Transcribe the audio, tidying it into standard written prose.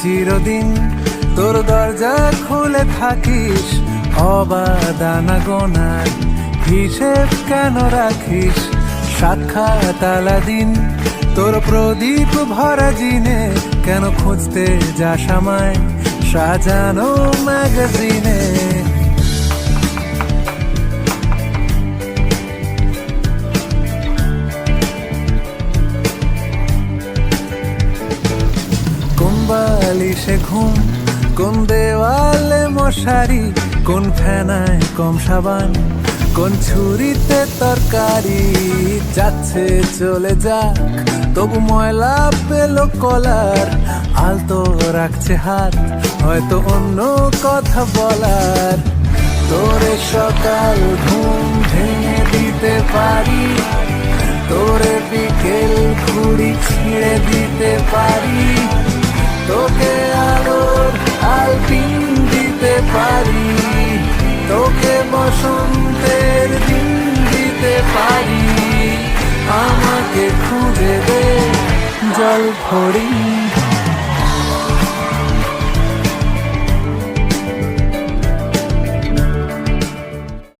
চিরদিন তোর দরজা খুলে থাকিস অবাদানা গোনার হিসেব কেন রাখিস সাক্ষাৎ আলাদিন তোর প্রদীপ ভরা জিনে কেন খুঁজতে যাস আমায় সাজানো ম্যাগাজিনে কোন বালিশে ঘুম কোন দেওয়ালে মশারি কোন ফেনায় কম সাবান কোন ছুরিতে তরকারি যাচ্ছে চলে যাক তবু ময়লা পেল কলার আলতো রাখছে হাত হয়তো অন্য কথা বলার তোরে সকাল ঘুম ভেঙে দিতে পারি তোরে বিকেল ঘুড়ি ছিঁড়ে দিতে পারি তোকে আলোর আলপিন দিতে পারি তোকে বসন্তের দিন দিতে পারি আমাকে খুঁজে দে জল ভরি